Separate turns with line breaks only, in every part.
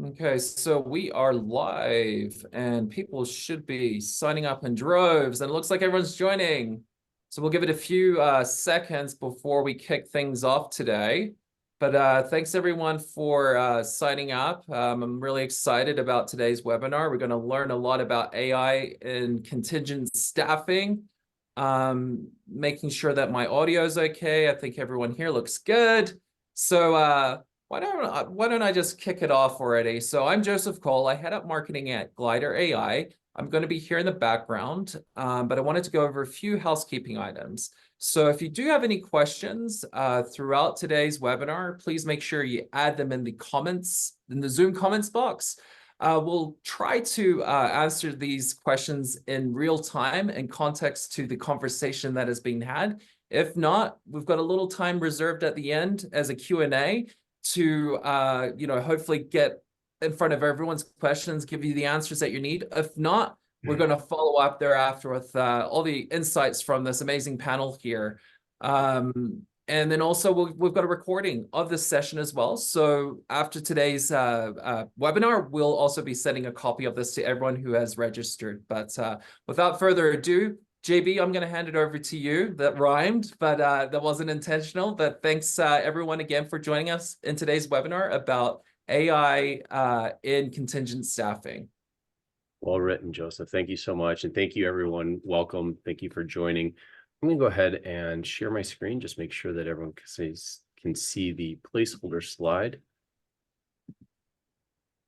Okay, so we are live and people should be signing up in droves, and it looks like everyone's joining. So we'll give it a few seconds before we kick things off today. But thanks everyone for signing up. I'm really excited about today's webinar. We're going to learn a lot about AI in contingent staffing, making sure that my audio is okay. I think everyone here looks good. So why don't I just kick it off already? So I'm Joseph Cole. I head up marketing at Glider AI. I'm going to be here in the background, but I wanted to go over a few housekeeping items. So if you do have any questions throughout today's webinar, please make sure you add them in the comments, in the Zoom comments box. We'll try to answer these questions in real time in context to the conversation that is being had. If not, we've got a little time reserved at the end as a Q&A to hopefully get in front of everyone's questions, give you the answers that you need. If not, we're going to follow up thereafter with all the insights from this amazing panel here. And then also we've got a recording of this session as well. So after today's webinar, we'll also be sending a copy of this to everyone who has registered. But without further ado, JB, I'm going to hand it over to you. That rhymed, but that wasn't intentional. But thanks everyone again for joining us in today's webinar about AI in contingent staffing.
Well written, Joseph. Thank you so much. And thank you, everyone. Welcome. Thank you for joining. I'm going to go ahead and share my screen, just make sure that everyone can see the placeholder slide.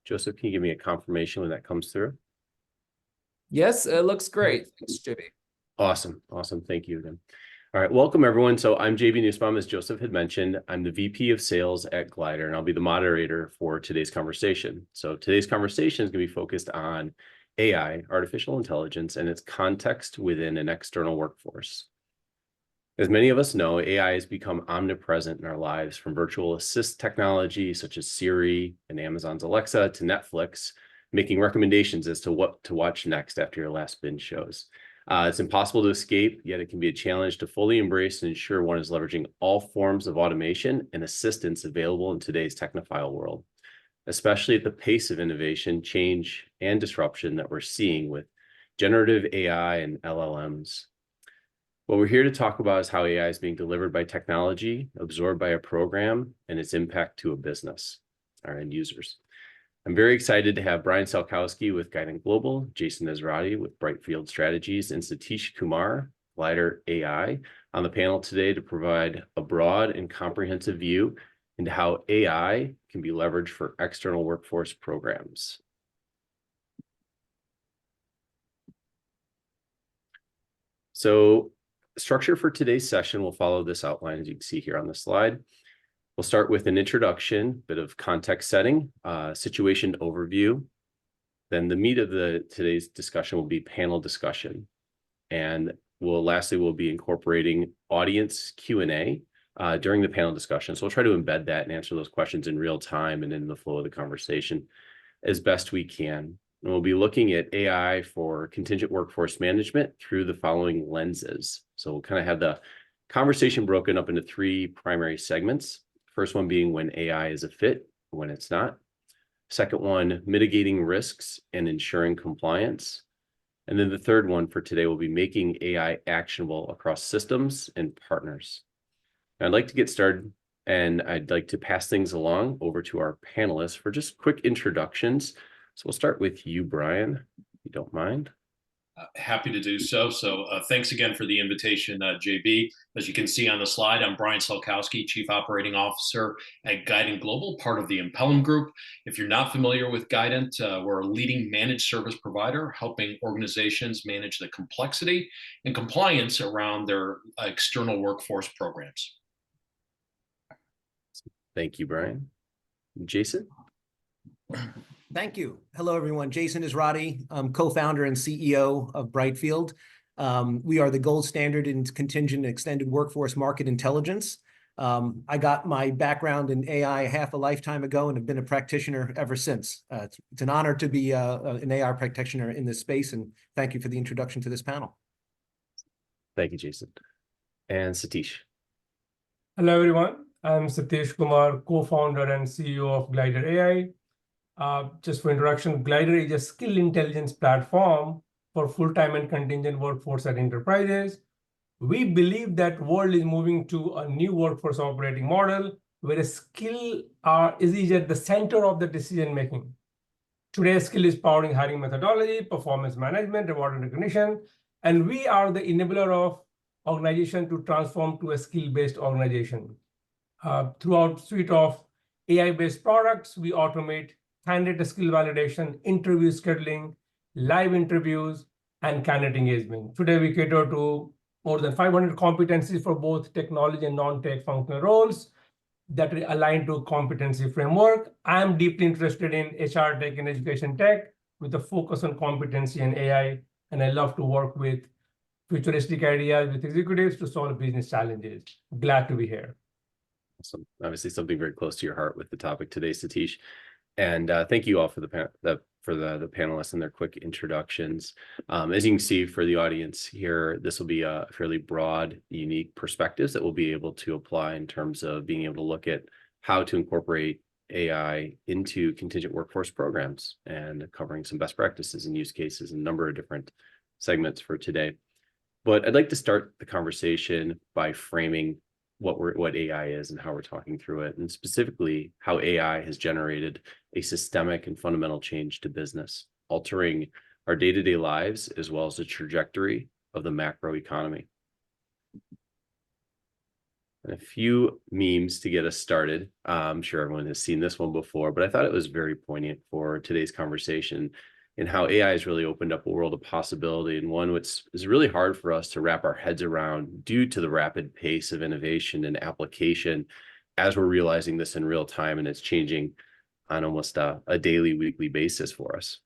Joseph, can you give me a confirmation when that comes through?
Yes, it looks great. Thanks, JB.
Awesome. Awesome. Thank you again. All right. Welcome, everyone. So I'm JB Nussbaum, as Joseph had mentioned. I'm the VP of Sales at Glider, and I'll be the moderator for today's conversation. So today's conversation is going to be focused on AI, artificial intelligence, and its context within an external workforce. As many of us know, AI has become omnipresent in our lives, from virtual assist technology such as Siri and Amazon's Alexa to Netflix, making recommendations as to what to watch next after your last binge shows. It's impossible to escape, yet it can be a challenge to fully embrace and ensure one is leveraging all forms of automation and assistance available in today's technophile world, especially at the pace of innovation, change, and disruption that we're seeing with generative AI and LLMs. What we're here to talk about is how AI is being delivered by technology, absorbed by a program, and its impact to a business, our end users. I'm very excited to have Brian Salkowski with Guidant Global, Jason Ezratty with Brightfield Strategies, and Satish Kumar, Glider AI, on the panel today to provide a broad and comprehensive view into how AI can be leveraged for external workforce programs. So, structure for today's session will follow this outline, as you can see here on the slide. We'll start with an introduction, bit of context setting, situation overview. Then the meat of today's discussion will be panel discussion. And lastly, we'll be incorporating audience Q&A during the panel discussion. So we'll try to embed that and answer those questions in real time and in the flow of the conversation as best we can. And we'll be looking at AI for contingent workforce management through the following lenses. So we'll kind of have the conversation broken up into three primary segments. First one being when AI is a fit, when it's not. Second one, mitigating risks and ensuring compliance. And then the third one for today will be making AI actionable across systems and partners. Now, I'd like to get started, and I'd like to pass things along over to our panelists for just quick introductions. So we'll start with you, Brian, if you don't mind.
Happy to do so. So thanks again for the invitation, JB. As you can see on the slide, I'm Brian Salkowski, Chief Operating Officer at Guidant Global, part of the Impellum Group. If you're not familiar with Guidant, we're a leading managed service provider helping organizations manage the complexity and compliance around their external workforce programs.
Thank you, Brian. Jason?
Thank you. Hello, everyone. Jason Ezratty. I'm co-founder and CEO of Brightfield. We are the gold standard in contingent extended workforce market intelligence. I got my background in AI half a lifetime ago and have been a practitioner ever since. It's an honor to be an AI practitioner in this space, and thank you for the introduction to this panel.
Thank you, Jason. And Satish.
Hello, everyone. I'm Satish Kumar, co-founder and CEO of Glider AI. Just for introduction, Glider is a skill intelligence platform for full-time and contingent workforce at enterprises. We believe that world is moving to a new workforce operating model where a skill is at the center of the decision making. Today's skill is powering hiring methodology, performance management, reward and recognition, and we are the enabler of organization to transform to a skill-based organization. Throughout suite of AI-based products, we automate candidate skill validation, interview scheduling, live interviews, and candidate engagement. Today, we cater to more than 500 competencies for both technology and non-tech functional roles that are aligned to a competency framework. I'm deeply interested in HR tech and education tech with a focus on competency and AI, and I love to work with futuristic ideas with executives to solve business challenges. Glad to be here.
Awesome. Obviously, something very close to your heart with the topic today, Satish. And thank you all for the panelists and their quick introductions. As you can see for the audience here, this will be a fairly broad, unique perspectives that we'll be able to apply in terms of being able to look at how to incorporate AI into contingent workforce programs and covering some best practices and use cases in a number of different segments for today. But I'd like to start the conversation by framing what AI is and how we're talking through it, and specifically how AI has generated a systemic and fundamental change to business, altering our day-to-day lives as well as the trajectory of the macro economy. And a few memes to get us started. I'm sure everyone has seen this one before, but I thought it was very poignant for today's conversation and how AI has really opened up a world of possibility, and one which is really hard for us to wrap our heads around due to the rapid pace of innovation and application as we're realizing this in real time, and it's changing on almost a daily, weekly basis for us.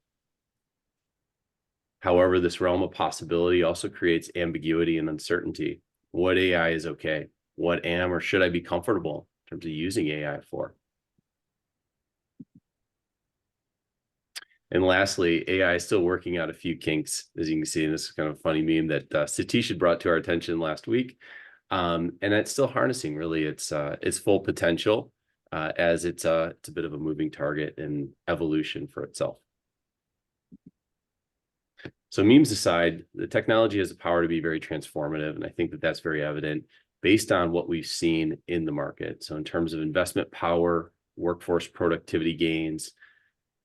However, this realm of possibility also creates ambiguity and uncertainty. What AI is okay? What am or should I be comfortable in terms of using AI for? And lastly, AI is still working out a few kinks, as you can see in this kind of funny meme that Satish had brought to our attention last week. And it's still harnessing really its full potential as it's a bit of a moving target in evolution for itself. So memes aside, the technology has the power to be very transformative, and I think that that's very evident based on what we've seen in the market. So in terms of investment power, workforce productivity gains,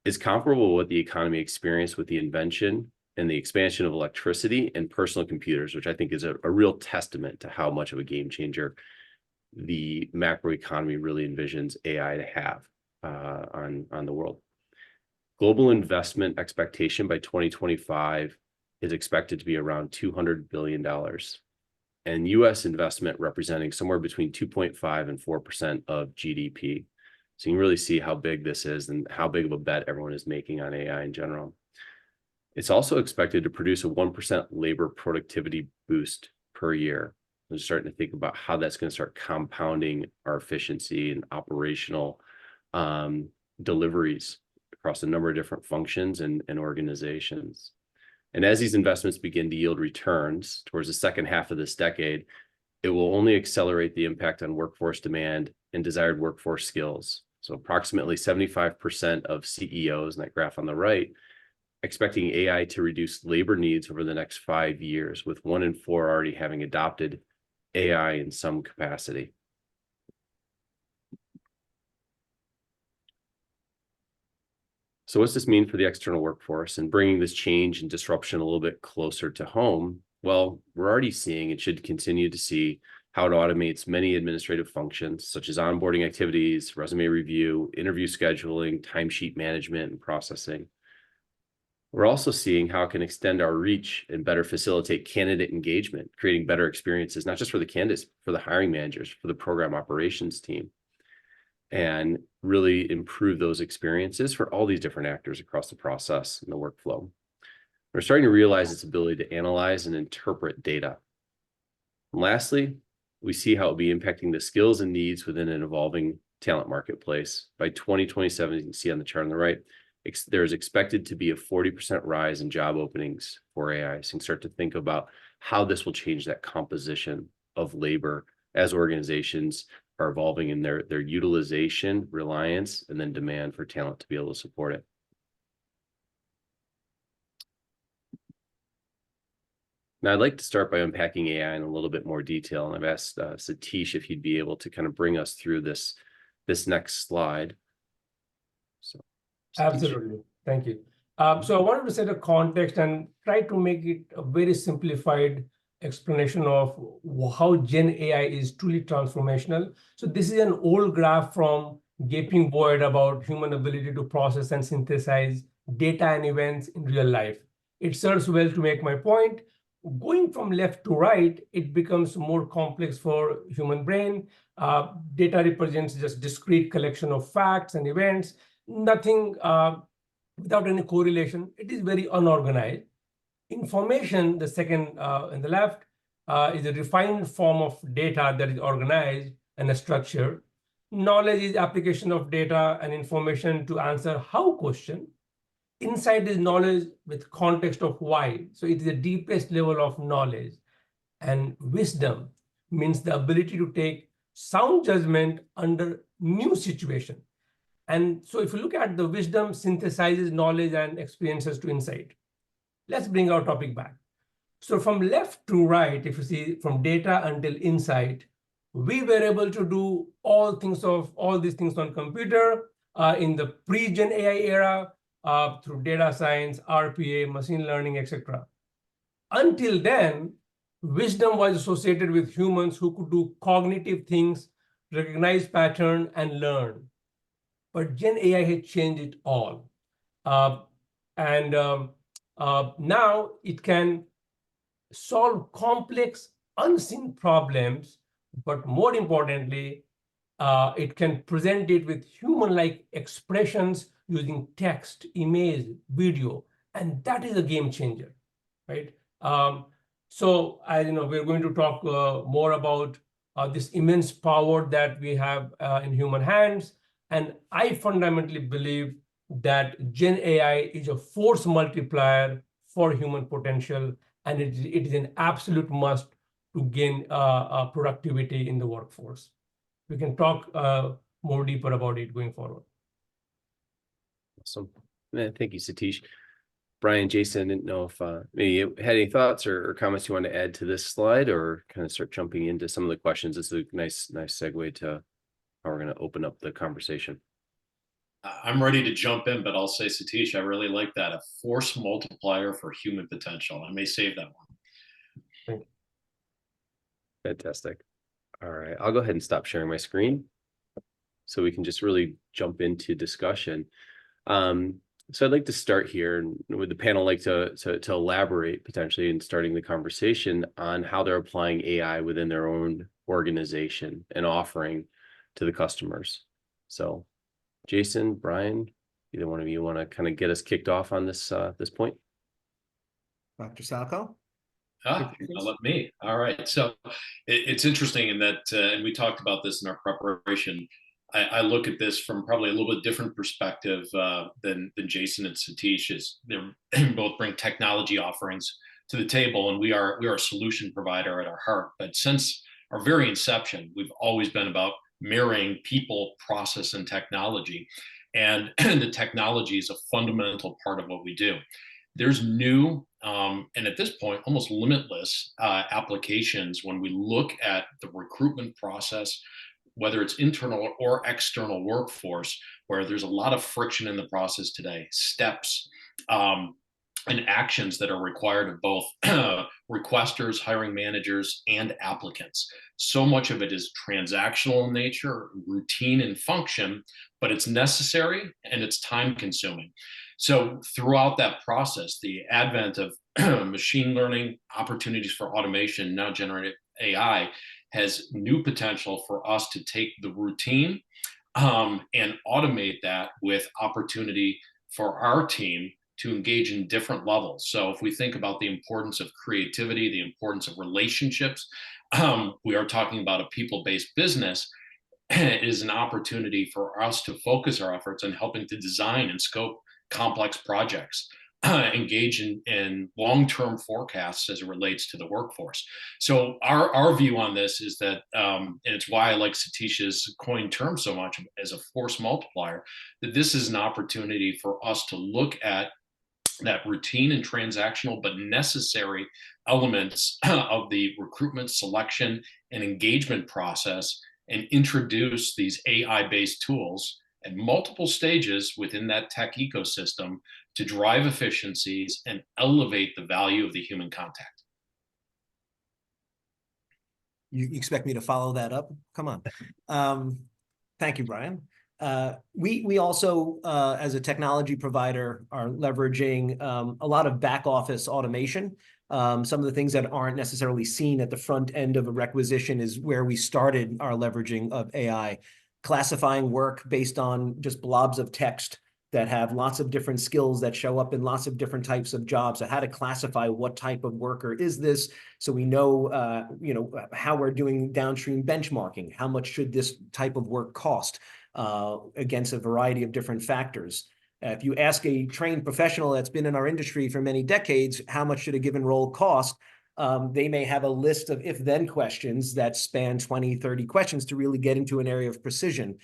is comparable to what the economy experienced with the invention and the expansion of electricity and personal computers, which I think is a real testament to how much of a game changer the macro economy really envisions AI to have on the world. Global investment expectation by 2025 is expected to be around $200 billion, and US investment representing somewhere between 2.5 and 4% of GDP. So you can really see how big this is and how big of a bet everyone is making on AI in general. It's also expected to produce a 1% labor productivity boost per year. I'm starting to think about how that's going to start compounding our efficiency and operational deliveries across a number of different functions and organizations. And as these investments begin to yield returns towards the second half of this decade, it will only accelerate the impact on workforce demand and desired workforce skills. So approximately 75% of CEOs, in that graph on the right, expecting AI to reduce labor needs over the next 5 years, with 1 in 4 already having adopted AI in some capacity. So what's this mean for the external workforce and bringing this change and disruption a little bit closer to home? Well, we're already seeing and should continue to see how it automates many administrative functions, such as onboarding activities, resume review, interview scheduling, timesheet management, and processing. We're also seeing how it can extend our reach and better facilitate candidate engagement, creating better experiences, not just for the candidates, for the hiring managers, for the program operations team, and really improve those experiences for all these different actors across the process and the workflow. We're starting to realize its ability to analyze and interpret data. And lastly, we see how it will be impacting the skills and needs within an evolving talent marketplace. By 2027, as you can see on the chart on the right, there's expected to be a 40% rise in job openings for AI. So you can start to think about how this will change that composition of labor as organizations are evolving in their utilization, reliance, and then demand for talent to be able to support it. Now, I'd like to start by unpacking AI in a little bit more detail, and I've asked Satish if he'd be able to kind of bring us through this next slide. So, Satish.
Absolutely. Thank you. So I wanted to set a context and try to make it a very simplified explanation of how Gen AI is truly transformational. So this is an old graph from Gaping Void about human ability to process and synthesize data and events in real life. It serves well to make my point. Going from left to right, it becomes more complex for human brain. Data represents just discrete collection of facts and events, nothing without any correlation. It is very unorganized. Information, the second in the left, is a refined form of data that is organized and structured. Knowledge is application of data and information to answer how question. Insight is knowledge with context of why. So it is the deepest level of knowledge. And wisdom means the ability to take sound judgment under new situation. And so if you look at the wisdom synthesizes knowledge and experiences to insight. Let's bring our topic back. So from left to right, if you see from data until insight, we were able to do all these things on computer in the pre-Gen AI era through data science, RPA, machine learning, etc. Until then, wisdom was associated with humans who could do cognitive things, recognize pattern, and learn. But Gen AI had changed it all. Now it can solve complex, unseen problems, but more importantly, it can present it with human-like expressions using text, image, video, and that is a game changer, right? So we're going to talk more about this immense power that we have in human hands. And I fundamentally believe that Gen AI is a force multiplier for human potential, and it is an absolute must to gain productivity in the workforce. We can talk more deeper about it going forward.
Awesome. Thank you, Satish. Brian, Jason, I didn't know if maybe you had any thoughts or comments you want to add to this slide, or kind of start jumping into some of the questions. This is a nice segue to how we're going to open up the conversation.
I'm ready to jump in, but I'll say, Satish, I really like that. A force multiplier for human potential. I may save that one.
Fantastic. All right, I'll go ahead and stop sharing my screen so we can just really jump into discussion. So I'd like to start here, and would the panel like to elaborate potentially in starting the conversation on how they're applying AI within their own organization and offering to the customers. So Jason, Brian, either one of you want to kind of get us kicked off on this point?
Dr. Salko?
Let me. All right. So it's interesting in that, and we talked about this in our preparation, I look at this from probably a little bit different perspective than Jason and Satish. They both bring technology offerings to the table, and we are a solution provider at our heart. But since our very inception, we've always been about marrying people, process, and technology. And the technology is a fundamental part of what we do. There's new, and at this point, almost limitless applications when we look at the recruitment process, whether it's internal or external workforce, where there's a lot of friction in the process today, steps and actions that are required of both requesters, hiring managers, and applicants. So much of it is transactional in nature, routine in function, but it's necessary and it's time consuming. So throughout that process, the advent of machine learning, opportunities for automation, now generative AI, has new potential for us to take the routine and automate that with opportunity for our team to engage in different levels. So if we think about the importance of creativity, the importance of relationships, we are talking about a people-based business. It is an opportunity for us to focus our efforts on helping to design and scope complex projects. engage in long-term forecasts as it relates to the workforce. So our view on this is that, and it's why I like Satish's coined term so much as a force multiplier, that this is an opportunity for us to look at that routine and transactional but necessary elements of the recruitment, selection, and engagement process, and introduce these AI-based tools at multiple stages within that tech ecosystem to drive efficiencies and elevate the value of the human contact.
You expect me to follow that up? Come on. Thank you, Brian. We also, as a technology provider, are leveraging a lot of back office automation. Some of the things that aren't necessarily seen at the front end of a requisition is where we started our leveraging of AI, classifying work based on just blobs of text that have lots of different skills that show up in lots of different types of jobs. So how to classify what type of worker is this, so we know, how we're doing downstream benchmarking. How much should this type of work cost against a variety of different factors? If you ask a trained professional that's been in our industry for many decades, how much should a given role cost? They may have a list of if-then questions that span 20, 30 questions to really get into an area of precision.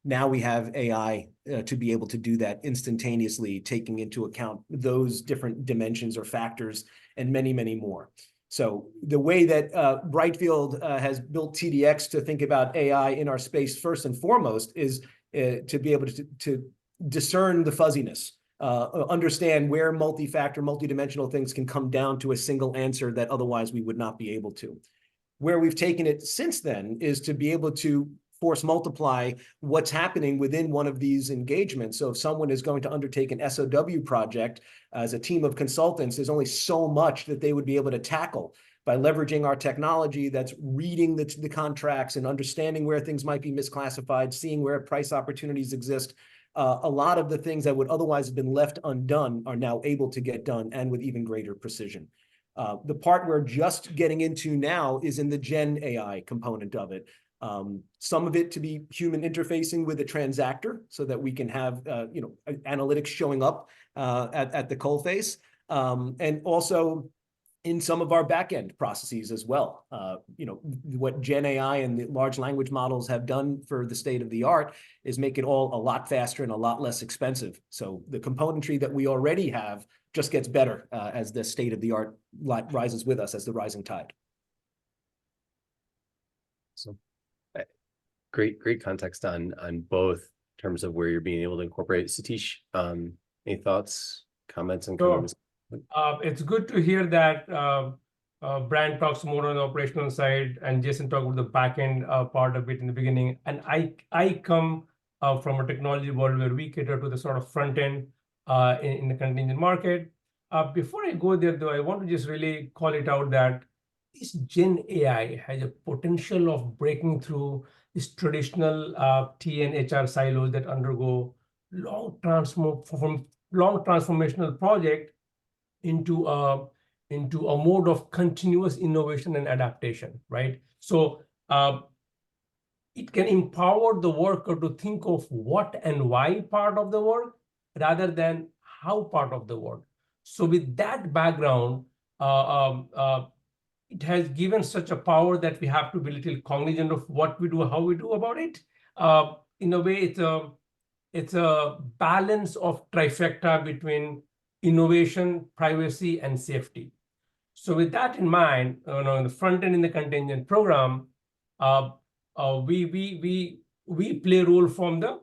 Now we have AI to be able to do that instantaneously, taking into account those different dimensions or factors and many, many more. So the way that Brightfield has built TDX to think about AI in our space first and foremost is to be able to discern the fuzziness, understand where multi-factor, multidimensional things can come down to a single answer that otherwise we would not be able to. Where we've taken it since then is to be able to force multiply what's happening within one of these engagements. So if someone is going to undertake an SOW project as a team of consultants, there's only so much that they would be able to tackle by leveraging our technology that's reading the contracts and understanding where things might be misclassified, seeing where price opportunities exist. A lot of the things that would otherwise have been left undone are now able to get done, and with even greater precision. The part we're just getting into now is in the Gen AI component of it. Some of it to be human interfacing with a transactor so that we can have analytics showing up at the coalface, and also in some of our back-end processes as well. What Gen AI and the large language models have done for the state of the art is make it all a lot faster and a lot less expensive. So the componentry that we already have just gets better as the state of the art rises with us as the rising tide.
So great context on both in terms of where you're being able to incorporate. Satish, any thoughts, comments, and comments?
It's good to hear that Brian talks more on the operational side and Jason talked about the back end part of it in the beginning. And I come from a technology world where we cater to the sort of front end in the contingent market. Before I go there, though, I want to just really call it out that this Gen AI has a potential of breaking through this traditional T and HR silos that undergo long transformational project into a mode of continuous innovation and adaptation, right? So it can empower the worker to think of what and why part of the work rather than how part of the work. So with that background, it has given such a power that we have to be a little cognizant of what we do, how we do about it. In a way, it's a balance of trifecta between innovation, privacy, and safety. So with that in mind, in the front end in the contingent program, we play a role from the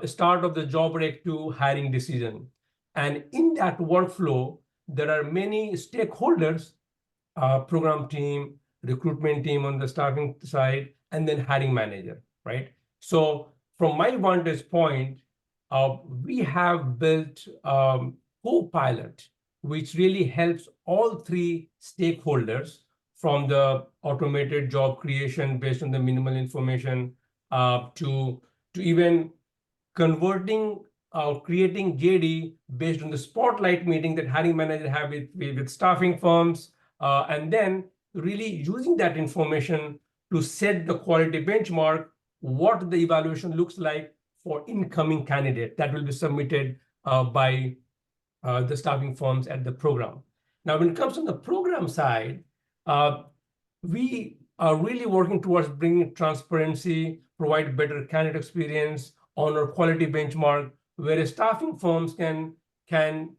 start of the job rec to hiring decision. And in that workflow, there are many stakeholders, program team, recruitment team on the staffing side, and then hiring manager, right? So from my vantage point, we have built Copilot, which really helps all three stakeholders, from the automated job creation based on the minimal information to even converting or creating JD based on the spotlight meeting that hiring manager have with staffing firms, and then really using that information to set the quality benchmark, what the evaluation looks like for incoming candidate that will be submitted by the staffing firms at the program. Now, when it comes to the program side, we are really working towards bringing transparency, provide better candidate experience, honor quality benchmark, where staffing firms can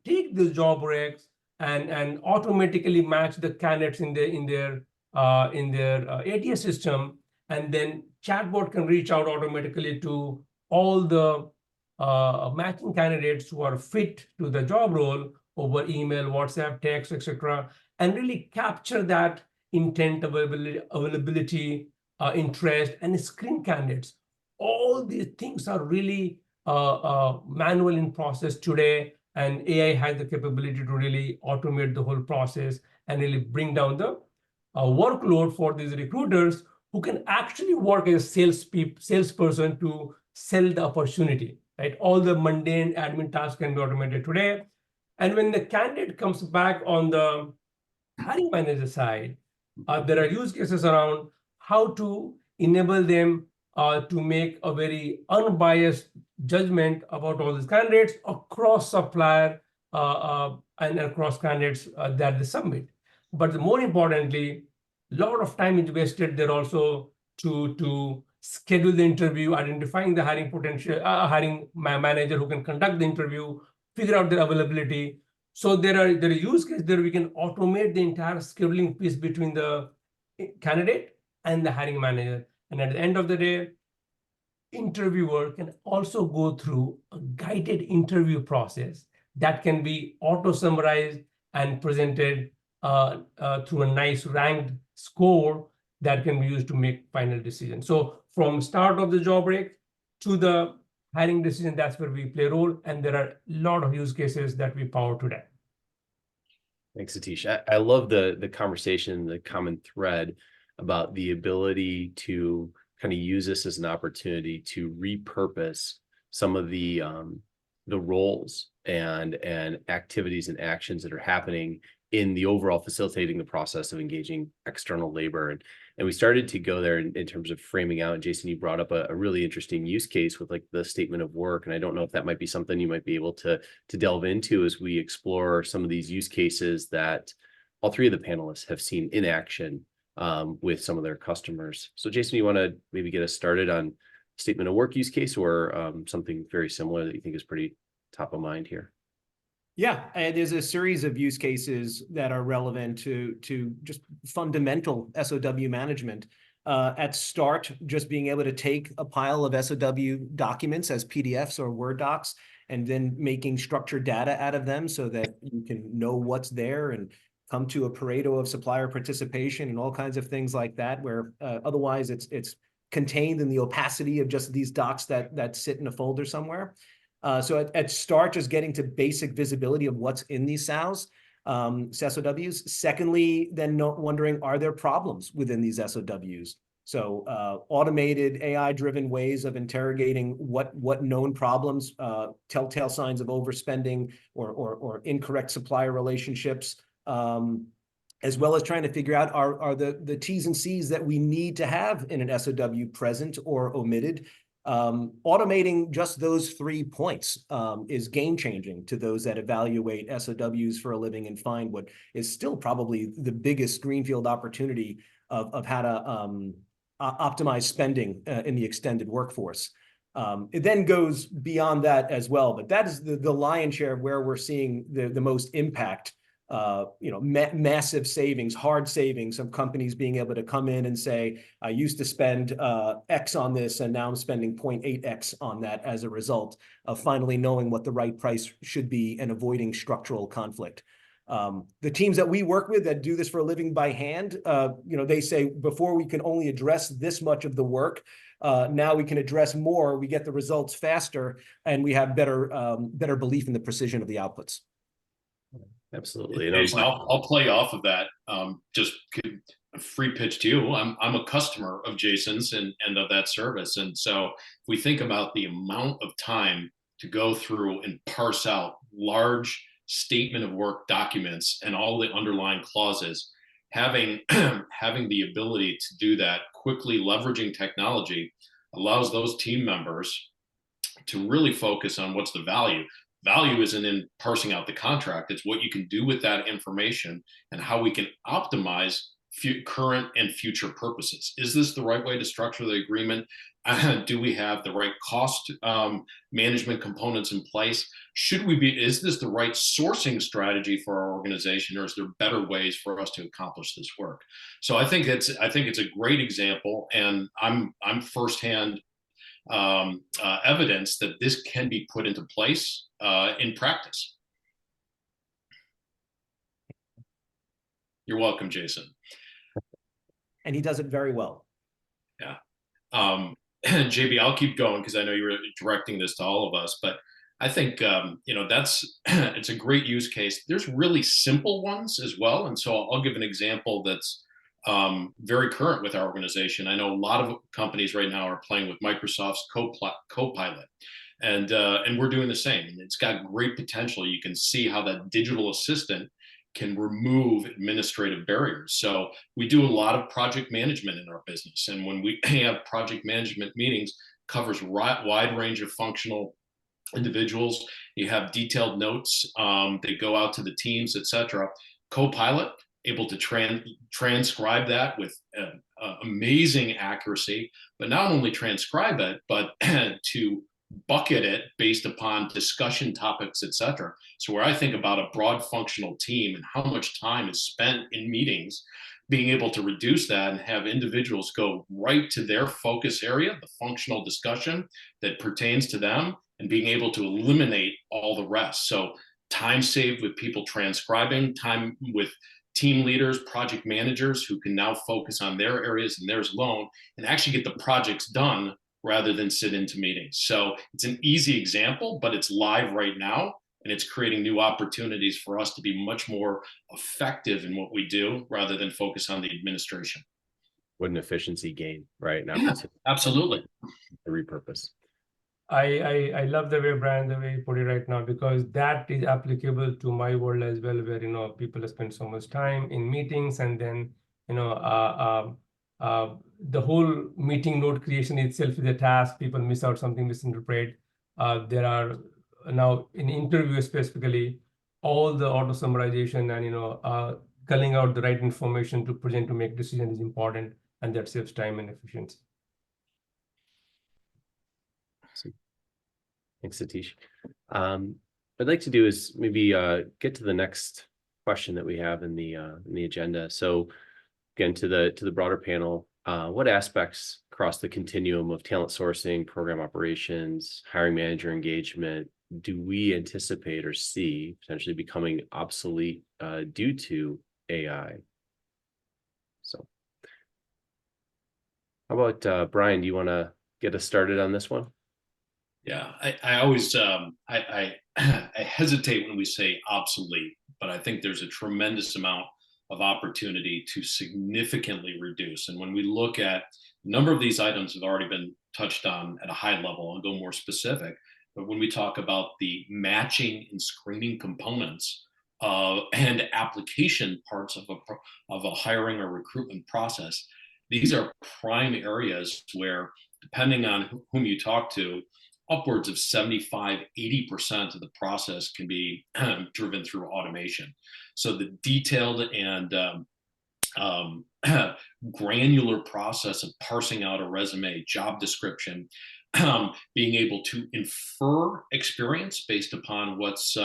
take these job recs and automatically match the candidates in their ATS system, and then chatbot can reach out automatically to all the matching candidates who are fit to the job role over email, WhatsApp, text, etc., and really capture that intent, availability, interest, and screen candidates. All these things are really manual in process today, and AI has the capability to really automate the whole process and really bring down the workload for these recruiters who can actually work as a salesperson to sell the opportunity, right? All the mundane admin tasks can be automated today. And when the candidate comes back on the hiring manager side, there are use cases around how to enable them to make a very unbiased judgment about all these candidates across supplier and across candidates that they submit. But more importantly, a lot of time is wasted there also to schedule the interview, identifying the hiring manager who can conduct the interview, figure out their availability. So there are use cases there we can automate the entire scheduling piece between the candidate and the hiring manager. And at the end of the day, interviewer can also go through a guided interview process that can be auto-summarized and presented through a nice ranked score that can be used to make final decisions. So from start of the job break to the hiring decision, that's where we play a role. And there are a lot of use cases that we power today.
Thanks, Satish. I love the conversation, the common thread about the ability to kind of use this as an opportunity to repurpose some of the roles and activities and actions that are happening in the overall facilitating the process of engaging external labor. And we started to go there in terms of framing out. And Jason, you brought up a really interesting use case with like the statement of work. And I don't know if that might be something you might be able to delve into as we explore some of these use cases that all three of the panelists have seen in action with some of their customers. So Jason, you want to maybe get us started on statement of work use case or something very similar that you think is pretty top of mind here?
Yeah, and there's a series of use cases that are relevant to just fundamental SOW management. At start, just being able to take a pile of SOW documents as PDFs or Word docs, and then making structured data out of them so that you can know what's there and come to a Pareto of supplier participation and all kinds of things like that, where otherwise it's contained in the opacity of just these docs that sit in a folder somewhere. So at start, just getting to basic visibility of what's in these SOWs. Secondly, then wondering, are there problems within these SOWs? So automated AI-driven ways of interrogating what known problems, telltale signs of overspending or incorrect supplier relationships, as well as trying to figure out are the T's and C's that we need to have in an SOW present or omitted. Automating just those 3 points is game-changing to those that evaluate SOWs for a living and find what is still probably the biggest greenfield opportunity of how to optimize spending in the extended workforce. It then goes beyond that as well, but that is the lion's share of where we're seeing the most impact. Massive savings, hard savings of companies being able to come in and say, I used to spend X on this, and now I'm spending 0.8X on that as a result of finally knowing what the right price should be and avoiding structural conflict. The teams that we work with that do this for a living by hand, they say before we can only address this much of the work, now we can address more, we get the results faster, and we have better belief in the precision of the outputs.
Absolutely.
Jason, I'll play off of that. Just a free pitch to you. I'm a customer of Jason's and of that service. And so if we think about the amount of time to go through and parse out large statement of work documents and all the underlying clauses, having the ability to do that quickly, leveraging technology, allows those team members to really focus on what's the value. value isn't in parsing out the contract. It's what you can do with that information and how we can optimize current and future purposes. Is this the right way to structure the agreement? Do we have the right cost management components in place? Is this the right sourcing strategy for our organization, or is there better ways for us to accomplish this work? So I think it's a great example, and I'm firsthand evidence that this can be put into place in practice. You're welcome, Jason.
And he does it very well.
Yeah. JB, I'll keep going because I know you were directing this to all of us, but I think, it's a great use case. There's really simple ones as well. And so I'll give an example that's very current with our organization. I know a lot of companies right now are playing with Microsoft's Copilot, and we're doing the same. And it's got great potential. You can see how that digital assistant can remove administrative barriers. So we do a lot of project management in our business. And when we have project management meetings, covers wide range of functional individuals. You have detailed notes that go out to the teams, etc. Copilot, able to transcribe that with amazing accuracy, but not only transcribe it, but to bucket it based upon discussion topics, etc. So where I think about a broad functional team and how much time is spent in meetings, being able to reduce that and have individuals go right to their focus area, the functional discussion that pertains to them, and being able to eliminate all the rest. So time saved with people transcribing, time with team leaders, project managers who can now focus on their areas and theirs alone and actually get the projects done rather than sit into meetings. So it's an easy example, but it's live right now, and it's creating new opportunities for us to be much more effective in what we do rather than focus on the administration.
What an efficiency gain, right? Now,
yeah, absolutely.
The repurpose.
I love the way, Brian, the way you put it right now, because that is applicable to my world as well, where, people spend so much time in meetings, and then, the whole meeting note creation itself is a task. People miss out something, misinterpret. There are now in interviews specifically, all the auto summarization and, culling out the right information to present to make decision is important, and that saves time and efficiency.
Thanks, Satish. What I'd like to do is maybe get to the next question that we have in the agenda. So again, to the broader panel, what aspects across the continuum of talent sourcing, program operations, hiring manager engagement do we anticipate or see potentially becoming obsolete due to AI? So how about Brian, do you want to get us started on this one?
Yeah, I always I hesitate when we say obsolete, but I think there's a tremendous amount of opportunity to significantly reduce. And when we look at a number of these items have already been touched on at a high level, I'll go more specific. But when we talk about the matching and screening components and application parts of a hiring or recruitment process, these are prime areas where, depending on whom you talk to, upwards of 75–80% of the process can be driven through automation. So the detailed and granular process of parsing out a resume, job description, being able to infer experience based upon what's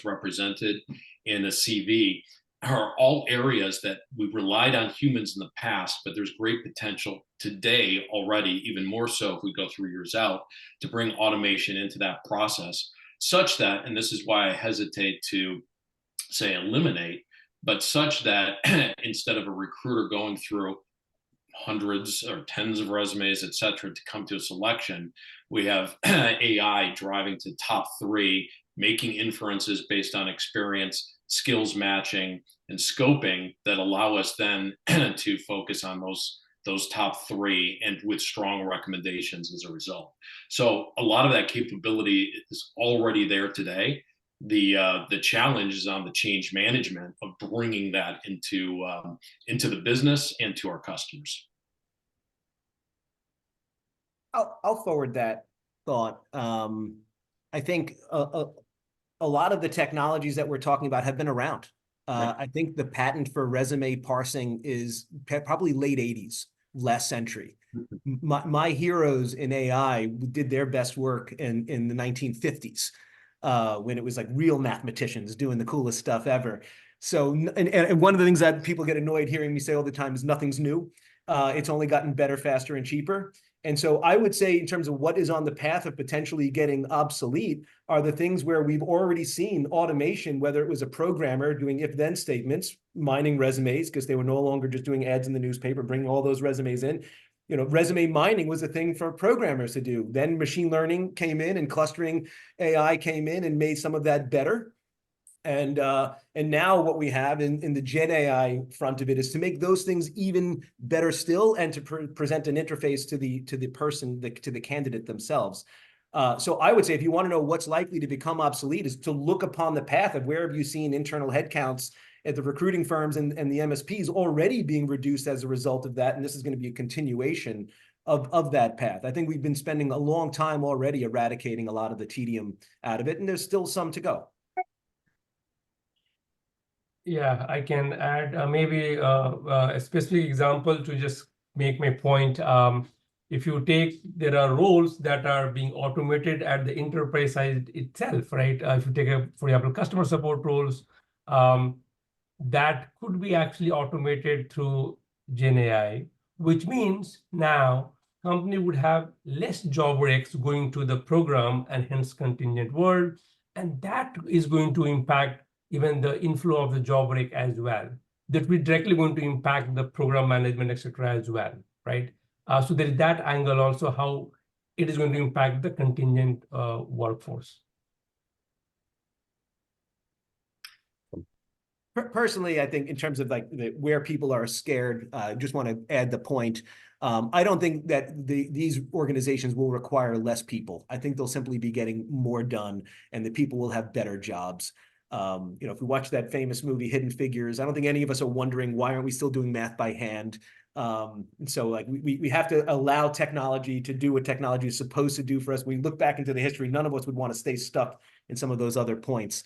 represented in a CV are all areas that we've relied on humans in the past, but there's great potential today already, even more so if we go 3 years out, to bring automation into that process such that, and this is why I hesitate to say eliminate, but such that instead of a recruiter going through hundreds or tens of resumes, et cetera, to come to a selection, we have AI driving to top 3, making inferences based on experience, skills matching, and scoping that allow us then to focus on those top 3 and with strong recommendations as a result. So a lot of that capability is already there today. The challenge is on the change management of bringing that into the business and to our customers.
I'll forward that thought. I think a lot of the technologies that we're talking about have been around. I think the patent for resume parsing is probably late 80s, last century. My heroes in AI did their best work in the 1950s, when it was like real mathematicians doing the coolest stuff ever. So, and one of the things that people get annoyed hearing me say all the time is nothing's new. It's only gotten better, faster, and cheaper. And so I would say in terms of what is on the path of potentially getting obsolete are the things where we've already seen automation, whether it was a programmer doing if-then statements, mining resumes, because they were no longer just doing ads in the newspaper, bringing all those resumes in. You know, resume mining was a thing for programmers to do. Then machine learning came in and clustering AI came in and made some of that better. And now what we have in the Gen AI front of it is to make those things even better still, and to present an interface to the person, to the candidate themselves. So I would say if you want to know what's likely to become obsolete, is to look upon the path of where have you seen internal headcounts at the recruiting firms and the MSPs already being reduced as a result of that, and this is going to be a continuation of that path. I think we've been spending a long time already eradicating a lot of the tedium out of it, and there's still some to go.
Yeah, I can add maybe a specific example to just make my point. If you take, there are roles that are being automated at the enterprise side itself, right? If you take, for example, customer support roles, that could be actually automated through Gen AI, which means now company would have less job breaks going to the program and hence contingent world, and that is going to impact even the inflow of the job break as well. That will directly going to impact the program management, etc. as well, right? So there is that angle also, how it is going to impact the contingent workforce.
Personally, I think in terms of like where people are scared, I just want to add the point. I don't think that these organizations will require less people. I think they'll simply be getting more done, and the people will have better jobs. You know, if we watch that famous movie Hidden Figures, I don't think any of us are wondering why aren't we still doing math by hand. So like we have to allow technology to do what technology is supposed to do for us. We look back into the history, none of us would want to stay stuck in some of those other points.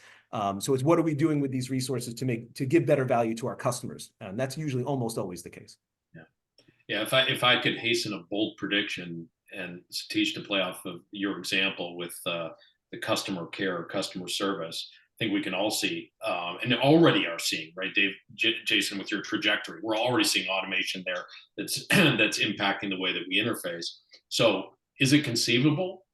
So it's what are we doing with these resources to give better value to our customers, and that's usually almost always the case.
Yeah. If I could hasten a bold prediction, and Satish, to play off of your example with the customer care or customer service, I think we can all see, and already are seeing, right, Dave, Jason, with your trajectory, we're already seeing automation there that's that's impacting the way that we interface. So is it conceivable?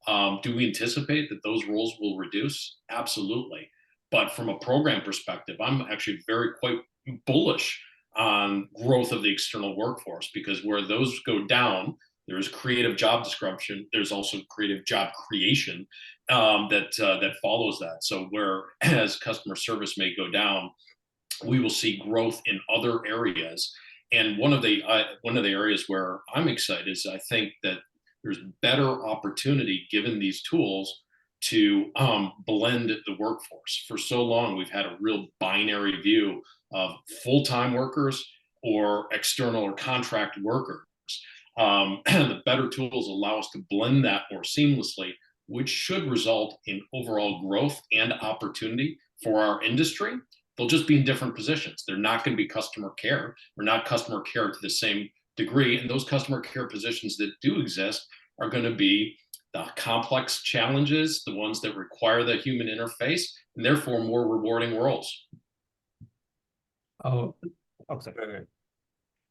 Do we anticipate that those roles will reduce? Absolutely. But from a program perspective, I'm actually quite bullish on growth of the external workforce, because where those go down, there's creative job description. There's also creative job creation that follows that. So whereas customer service may go down, we will see growth in other areas. And one of the areas where I'm excited is I think that there's better opportunity given these tools to blend the workforce. For so long, we've had a real binary view of full-time workers or external or contract workers. The better tools allow us to blend that more seamlessly, which should result in overall growth and opportunity for our industry. They'll just be in different positions. They're not going to be customer care. We're not customer care to the same degree. And those customer care positions that do exist are going to be the complex challenges, the ones that require the human interface, and therefore more rewarding roles.
Sorry.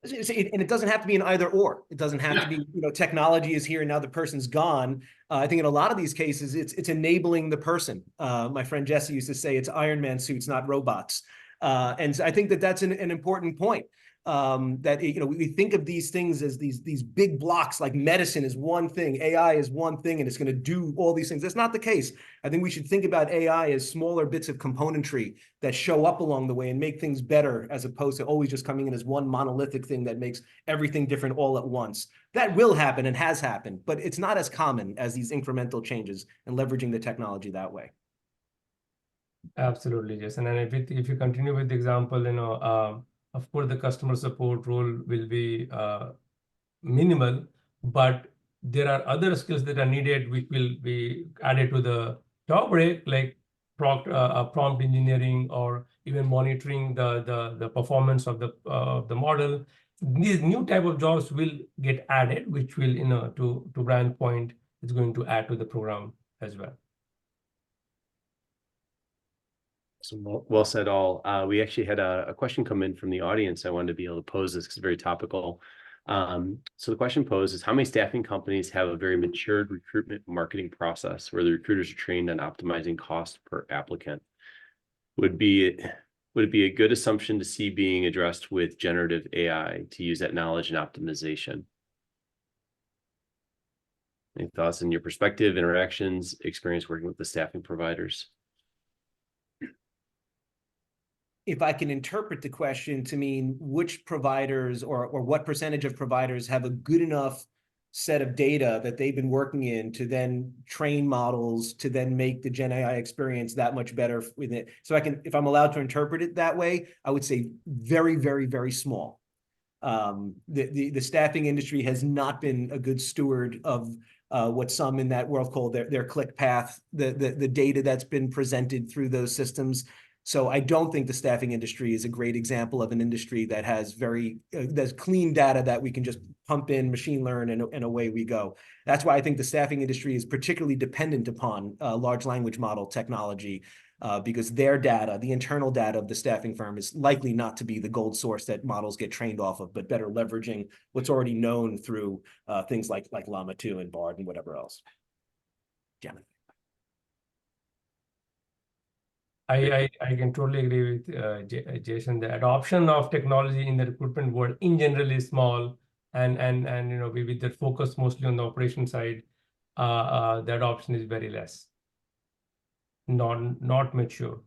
And it doesn't have to be an either or. It doesn't have to be, you know, technology is here and now the person's gone. I think in a lot of these cases, it's enabling the person. My friend Jesse used to say it's Iron Man suits, not robots. And so I think that that's an important point. That, you know, we think of these things as these big blocks, like medicine is one thing, AI is one thing, and it's going to do all these things. That's not the case. I think we should think about AI as smaller bits of componentry that show up along the way and make things better, as opposed to always just coming in as one monolithic thing that makes everything different all at once. That will happen and has happened, but it's not as common as these incremental changes and leveraging the technology that way.
Absolutely, Jason. And if you continue with the example, you know, of course, the customer support role will be minimal, but there are other skills that are needed which will be added to the job break, like prompt engineering, or even monitoring the performance of the model. These new type of jobs will get added, which will, to Brian's point, is going to add to the program as well.
So well said all. We actually had a question come in from the audience. I wanted to be able to pose this because it's very topical. So the question posed is, how many staffing companies have a very matured recruitment marketing process where the recruiters are trained on optimizing cost per applicant? Would it be a good assumption to see being addressed with generative AI to use that knowledge and optimization? Any thoughts in your perspective, interactions, experience working with the staffing providers?
If I can interpret the question to mean which providers or what percentage of providers have a good enough set of data that they've been working in to then train models to then make the Gen AI experience that much better with it. So if I'm allowed to interpret it that way, I would say very, very, very small. The staffing industry has not been a good steward of what some in that world call their click path, the data that's been presented through those systems. So I don't think the staffing industry is a great example of an industry that has that's clean data that we can just pump in, machine learn, and away we go. That's why I think the staffing industry is particularly dependent upon large language model technology, because their data, the internal data of the staffing firm, is likely not to be the gold source that models get trained off of, but better leveraging what's already known through things like Llama 2 and Bard and whatever else. Janet.
I can totally agree with Jason. The adoption of technology in the recruitment world in general is small, and with the focus mostly on the operation side, the adoption is very less, not mature.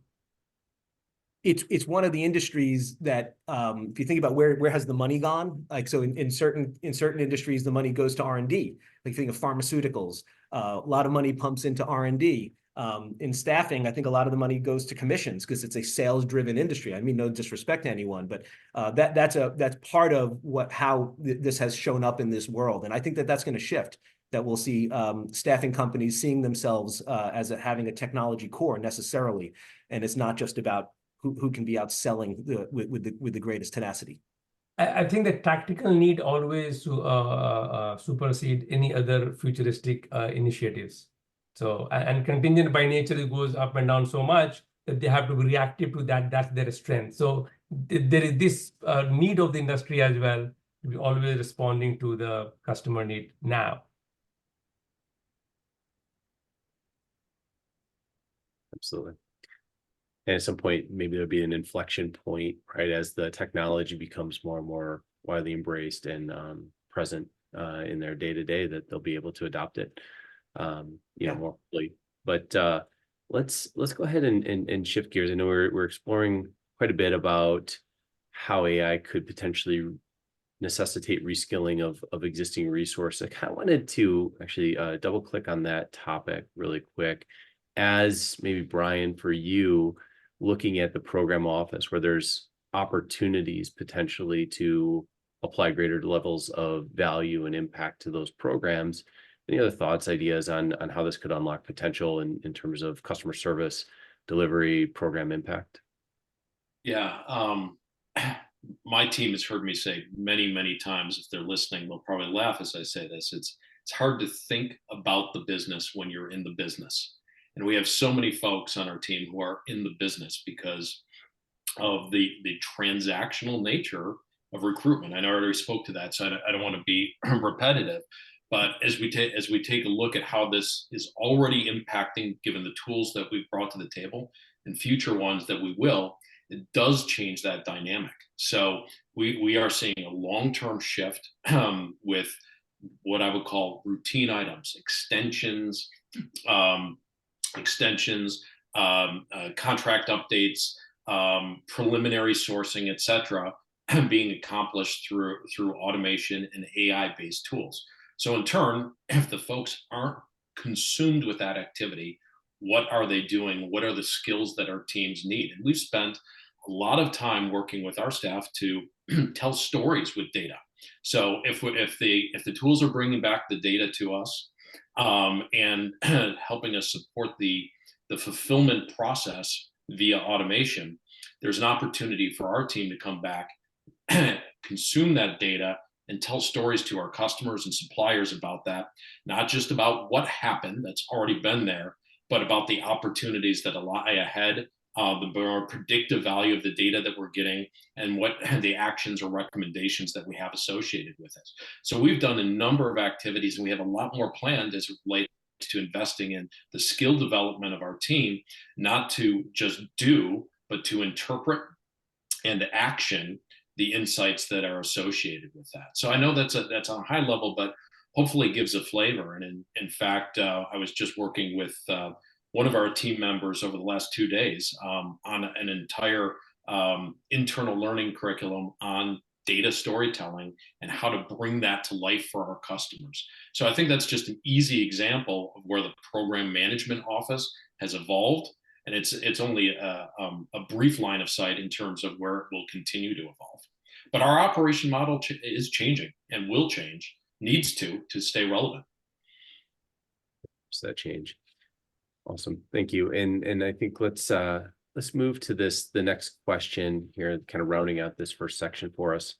It's one of the industries that, if you think about where has the money gone, like, so in certain industries the money goes to R&D. Like, think of pharmaceuticals, a lot of money pumps into R&D. In staffing, I think a lot of the money goes to commissions because it's a sales-driven industry. I mean, no disrespect to anyone, but that's part of how this has shown up in this world, and I think that's going to shift. That we'll see staffing companies seeing themselves as having a technology core necessarily, and it's not just about who can be out selling with the greatest tenacity.
I think the tactical need always to supersede any other futuristic initiatives. So, and contingent by nature, it goes up and down so much that they have to be reactive to that. That's their strength. So there is this need of the industry as well to be always responding to the customer need now.
Absolutely. And at some point, maybe there'll be an inflection point, right, as the technology becomes more and more widely embraced and present in their day-to-day, that they'll be able to adopt it, more fully. But let's go ahead and shift gears. I know we're exploring quite a bit about how AI could potentially necessitate reskilling of existing resources. I kind of wanted to actually double click on that topic really quick, as maybe Brian, for you, looking at the program office where there's opportunities potentially to apply greater levels of value and impact to those programs. Any other thoughts, ideas on how this could unlock potential in terms of customer service, delivery, program impact?
Yeah. My team has heard me say many, many times, if they're listening, they'll probably laugh as I say this. It's hard to think about the business when you're in the business. And we have so many folks on our team who are in the business because of the transactional nature of recruitment. I know I already spoke to that, so I don't want to be repetitive. But as we take a look at how this is already impacting, given the tools that we've brought to the table and future ones that we will, it does change that dynamic. So we are seeing a long-term shift with what I would call routine items, extensions, contract updates, preliminary sourcing, etc., being accomplished through automation and AI-based tools. So in turn, if the folks aren't consumed with that activity, what are they doing? What are the skills that our teams need? And we've spent a lot of time working with our staff to tell stories with data. So if the tools are bringing back the data to us and helping us support the the fulfillment process via automation, there's an opportunity for our team to come back, consume that data, and tell stories to our customers and suppliers about that, not just about what happened that's already been there, but about the opportunities that lie ahead, the more predictive value of the data that we're getting, and what the actions or recommendations that we have associated with it. So we've done a number of activities, and we have a lot more planned as it relates to investing in the skill development of our team, not to just do, but to interpret and action the insights that are associated with that. So I know that's on a high level, but hopefully gives a flavor. And in fact, I was just working with one of our team members over the last 2 days on an entire internal learning curriculum on data storytelling and how to bring that to life for our customers. So I think that's just an easy example of where the program management office has evolved. And it's only a brief line of sight in terms of where it will continue to evolve. But our operation model is changing and will change, needs to stay relevant.
Does that change? Awesome, thank you. And I think let's move to the next question here, kind of rounding out this first section for us.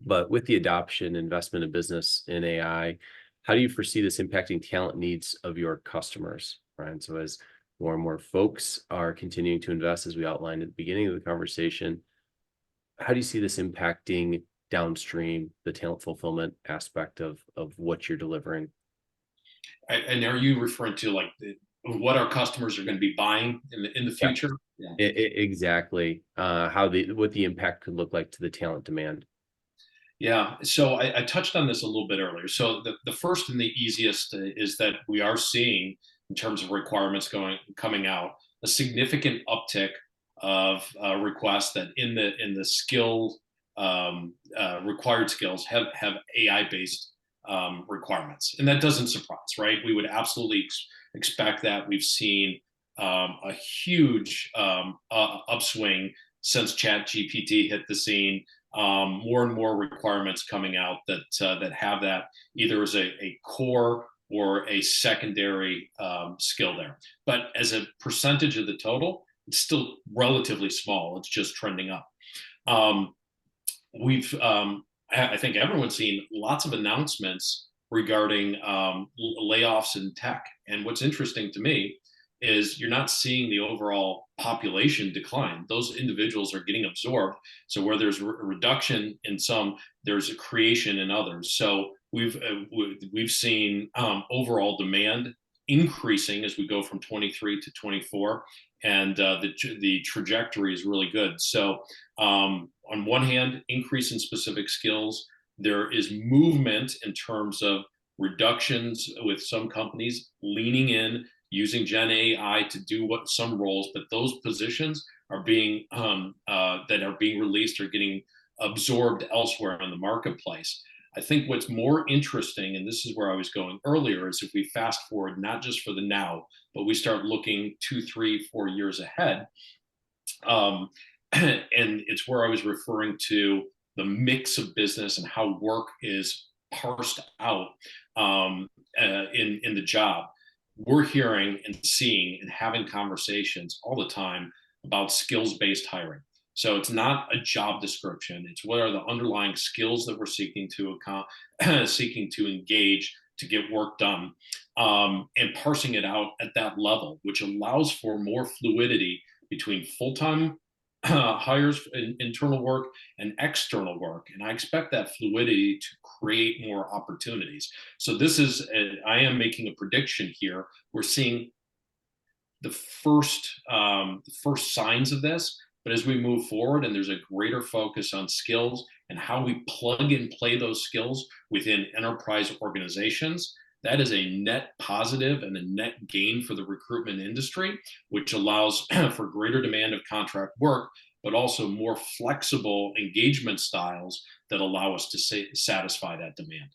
But with the adoption, investment of business in AI, how do you foresee this impacting talent needs of your customers, Brian? So as more and more folks are continuing to invest, as we outlined at the beginning of the conversation, how do you see this impacting downstream, the talent fulfillment aspect of what you're delivering?
And are you referring to like what our customers are going to be buying in the future?
Yeah. Exactly. What the impact could look like to the talent demand.
Yeah, so I touched on this a little bit earlier. So the first and the easiest is that we are seeing, in terms of requirements coming out, a significant uptick of requests that in the skill required skills have AI-based requirements, and that doesn't surprise, right? We would absolutely expect that. We've seen a huge upswing since ChatGPT hit the scene. More and more requirements coming out that have that either as a core or a secondary skill there. But as a percentage of the total, it's still relatively small. It's just trending up. I think everyone's seen lots of announcements regarding layoffs in tech. And what's interesting to me is you're not seeing the overall population decline. Those individuals are getting absorbed. So where there's a reduction in some, there's a creation in others. So we've seen overall demand increasing as we go from 23 to 24, and the trajectory is really good. So on one hand, increase in specific skills. There is movement in terms of reductions with some companies leaning in, using Gen AI to do some roles, but those positions are being that are being released are getting absorbed elsewhere in the marketplace. I think what's more interesting, and this is where I was going earlier, is if we fast forward not just for the now, but we start looking 2, 3, 4 years ahead, and it's where I was referring to the mix of business and how work is parsed out in the job. We're hearing and seeing and having conversations all the time about skills-based hiring. So it's not a job description. It's what are the underlying skills that we're seeking to engage to get work done, and parsing it out at that level, which allows for more fluidity between full-time hires in internal work and external work. And I expect that fluidity to create more opportunities. So I am making a prediction here. We're seeing the first signs of this, but as we move forward and there's a greater focus on skills and how we plug and play those skills within enterprise organizations, that is a net positive and a net gain for the recruitment industry, which allows for greater demand of contract work, but also more flexible engagement styles that allow us to satisfy that demand.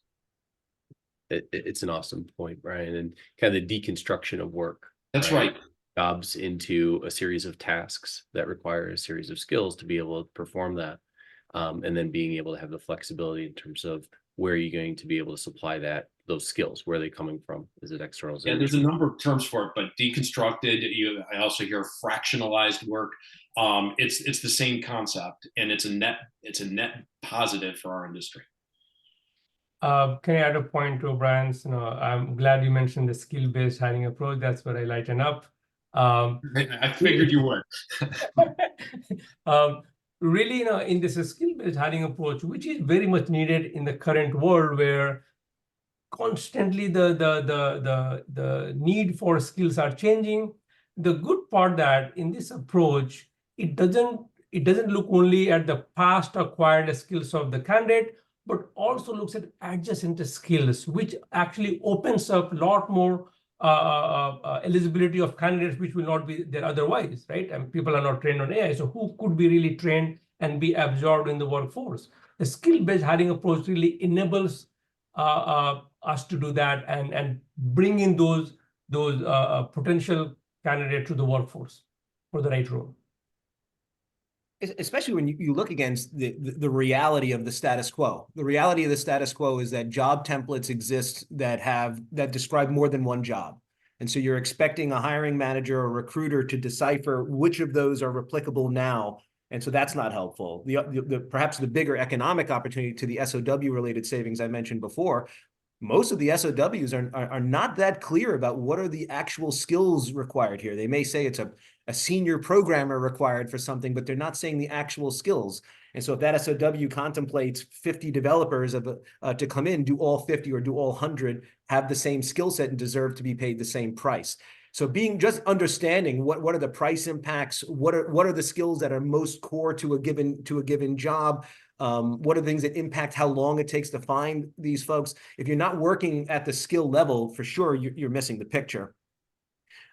It's an awesome point, Brian, and kind of the deconstruction of work.
That's right.
Jobs into a series of tasks that require a series of skills to be able to perform that, and then being able to have the flexibility in terms of where you're going to be able to supply that those skills? Where are they coming from? Is it externalization?
Yeah, there's a number of terms for it, but deconstructed. I also hear fractionalized work. It's the same concept, and it's a net positive for our industry.
Can I add a point to Brian's? I'm glad you mentioned the skill-based hiring approach. That's where I lighten up.
I figured you would.
Really, in this skill-based hiring approach, which is very much needed in the current world, where constantly the need for skills are changing. The good part that in this approach, it doesn't look only at the past acquired skills of the candidate, but also looks at adjacent skills, which actually opens up a lot more eligibility of candidates, which will not be there otherwise, right? And people are not trained on AI, so who could be really trained and be absorbed in the workforce? The skill-based hiring approach really enables us to do that and bring in those potential candidates to the workforce for the right role.
Especially when you look against the reality of the status quo. The reality of the status quo is that job templates exist that describe more than one job. And so you're expecting a hiring manager or recruiter to decipher which of those are replicable now. And so that's not helpful. Perhaps the bigger economic opportunity to the SOW related savings I mentioned before, most of the SOWs are not that clear about what are the actual skills required here. They may say it's a senior programmer required for something, but they're not saying the actual skills. And so if that SOW contemplates 50 developers to come in, do all 50 or do all 100, have the same skill set and deserve to be paid the same price. So just understanding what are the price impacts, what are the skills that are most core to a given job, what are the things that impact how long it takes to find these folks. If you're not working at the skill level, for sure, you're missing the picture.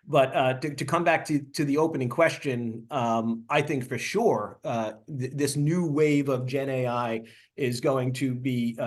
But to come back to the opening question, I think for sure this new wave of Gen AI is going to be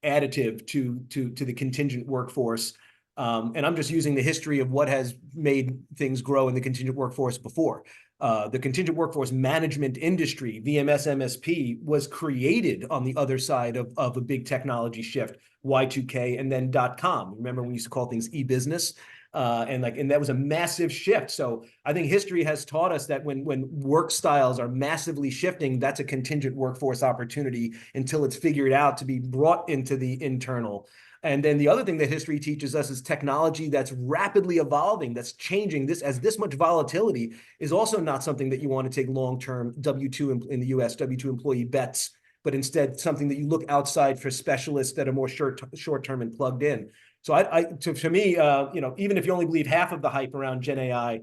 additive to the contingent workforce. And I'm just using the history of what has made things grow in the contingent workforce before. The contingent workforce management industry, VMS MSP, was created on the other side of a big technology shift, Y2K and then .com. Remember we used to call things e-business? And that was a massive shift. So I think history has taught us that when work styles are massively shifting, that's a contingent workforce opportunity until it's figured out to be brought into the internal. And then the other thing that history teaches us is technology that's rapidly evolving, that's changing. This much volatility is also not something that you want to take long-term W-2 in the US, W-2 employee bets, but instead something that you look outside for specialists that are more short-term and plugged in. So to me, even if you only believe half of the hype around Gen AI,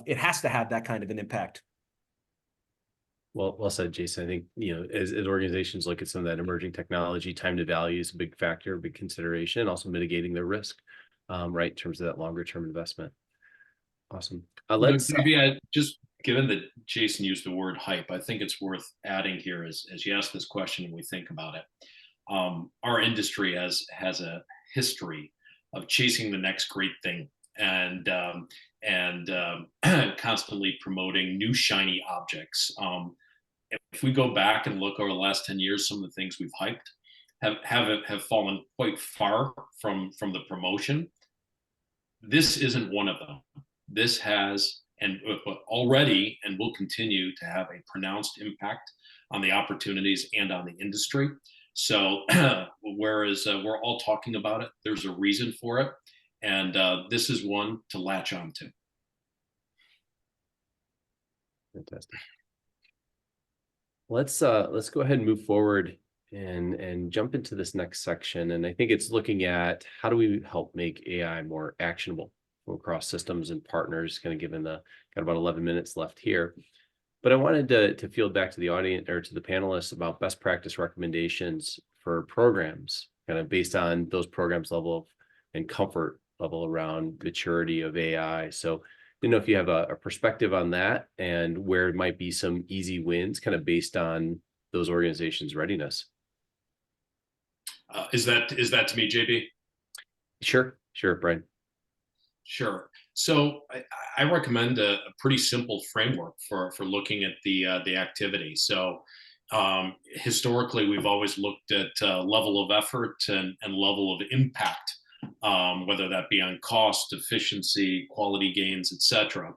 it has to have that kind of an impact.
Well said, Jason. I think, as organizations look at some of that emerging technology, time to value is a big factor, a big consideration, and also mitigating the risk, right, in terms of that longer term investment. Awesome.
Maybe just given that Jason used the word hype, I think it's worth adding here as you ask this question and we think about it. Our industry has a history of chasing the next great thing and constantly promoting new shiny objects. If we go back and look over the last 10 years, some of the things we've hyped have fallen quite far from the promotion. This isn't one of them. This has and already and will continue to have a pronounced impact on the opportunities and on the industry. So whereas we're all talking about it, there's a reason for it. And this is one to latch on to.
Fantastic. Let's go ahead and move forward and jump into this next section. And I think it's looking at how do we help make AI more actionable across systems and partners, kind of given got about 11 minutes left here. But I wanted to field back to the audience or to the panelists about best practice recommendations for programs, kind of based on those programs level and comfort level around maturity of AI. So I don't know if you have a perspective on that and where it might be some easy wins kind of based on those organizations' readiness.
Is that to me, JB?
Sure, Brian.
Sure. So I recommend a pretty simple framework for looking at the activity. So historically, we've always looked at level of effort and level of impact whether that be on cost, efficiency, quality gains, etc.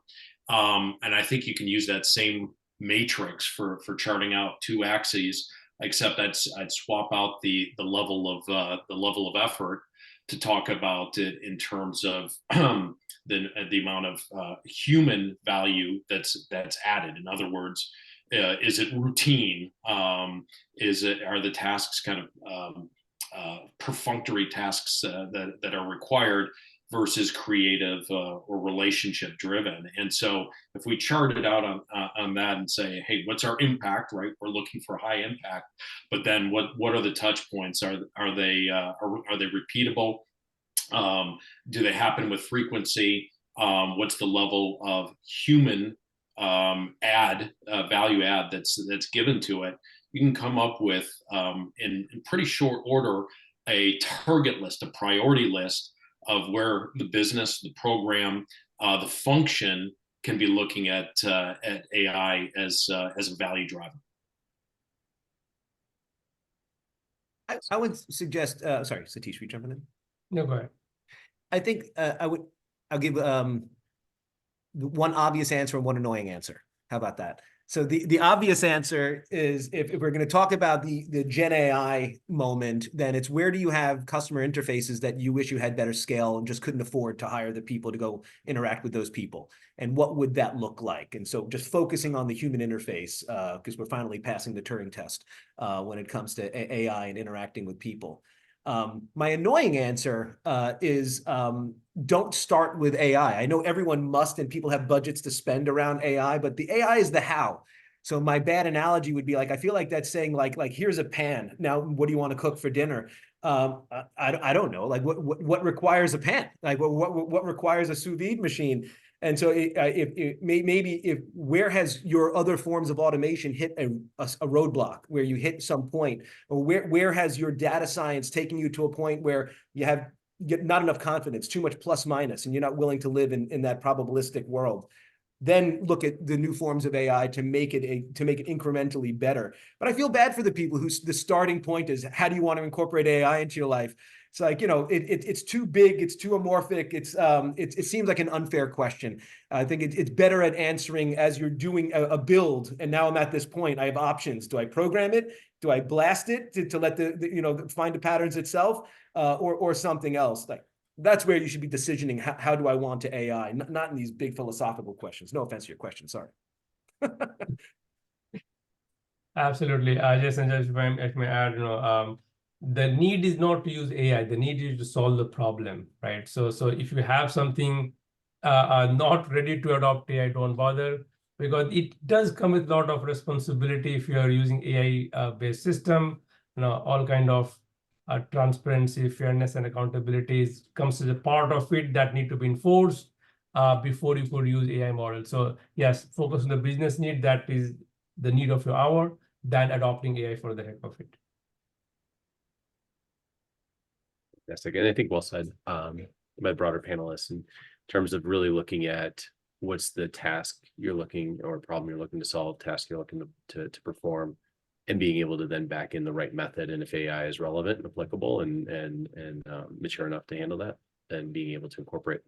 And I think you can use that same matrix for charting out two axes, except I'd swap out the level of effort to talk about it in terms of the amount of human value that's added. In other words, is it routine? Are the tasks kind of perfunctory tasks that are required versus creative or relationship driven? And so if we chart it out on that and say, hey, what's our impact, right? We're looking for high impact, but then what are the touch points? Are they repeatable? Do they happen with frequency? What's the level of human value add that's given to it? You can come up with in pretty short order a target list, a priority list of where the business, the program, the function can be looking at AI as a value driver.
I would suggest, sorry, Satish, we jumping in?
No, go ahead.
I think I'll give one obvious answer and one annoying answer. How about that? So the obvious answer is if we're going to talk about the Gen AI moment, then it's where do you have customer interfaces that you wish you had better scale and just couldn't afford to hire the people to go interact with those people? And what would that look like? And so just focusing on the human interface, because we're finally passing the Turing test when it comes to AI and interacting with people. My annoying answer is don't start with AI. I know everyone must, and people have budgets to spend around AI, but the AI is the how. So my bad analogy would be like, I feel like that's saying like here's a pan. Now, what do you want to cook for dinner? I don't know. Like what requires a pan? Like what requires a sous vide machine? And so if where has your other forms of automation hit a roadblock where you hit some point, or where has your data science taken you to a point where you have not enough confidence, too much plus minus, and you're not willing to live in that probabilistic world? Then look at the new forms of AI to make it incrementally better. But I feel bad for the people whose the starting point is, how do you want to incorporate AI into your life? It's like, you know, it's too big, it's too amorphic, it seems like an unfair question. I think it's better at answering as you're doing a build. And now I'm at this point, I have options. Do I program it? Do I blast it to let find the patterns itself, or something else? Like, that's where you should be decisioning how do I want to AI, not in these big philosophical questions. No offense to your question, sorry.
Absolutely. Jason, just if I may add, the need is not to use AI. The need is to solve the problem, right? So if you have something not ready to adopt AI, don't bother, because it does come with a lot of responsibility if you are using AI-based system. All kind of transparency, fairness, and accountability comes as a part of it that need to be enforced before you could use AI models. So yes, focus on the business need, that is the need of your hour, than adopting AI for the heck of it.
Yes, again, I think well said by broader panelists in terms of really looking at what's the task you're looking, or problem you're looking to solve, task you're looking to perform, and being able to then back in the right method. And if AI is relevant and applicable and mature enough to handle that, then being able to incorporate.